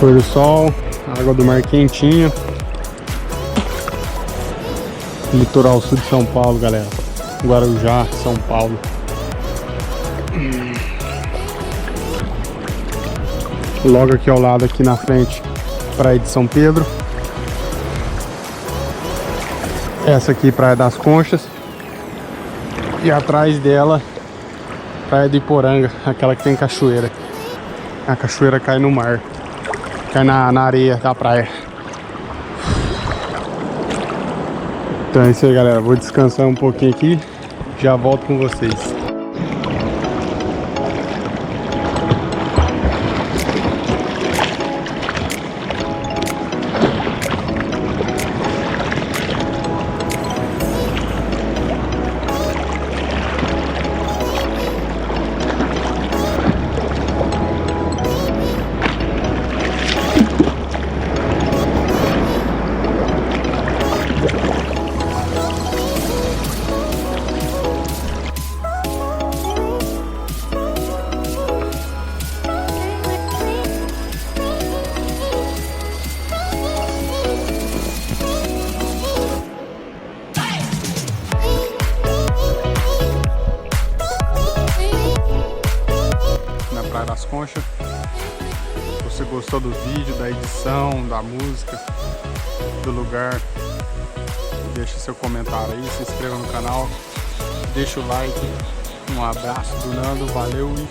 Pôr do sol, água do mar quentinha. Litoral Sul de São Paulo, galera. Guarujá, São Paulo. Logo aqui ao lado, aqui na frente, Praia de São Pedro. Essa aqui, Praia das Conchas. E atrás dela, Praia do Iporanga, aquela que tem cachoeira. A cachoeira cai no mar, cai na areia da praia. Então é isso aí, galera. Vou descansar um pouquinho aqui, já volto com vocês. Praia das Conchas. Se você gostou do vídeo, da edição, da música, do lugar, deixa seu comentário aí, se inscreva no canal, deixa o like. Um abraço do Nando, valeu e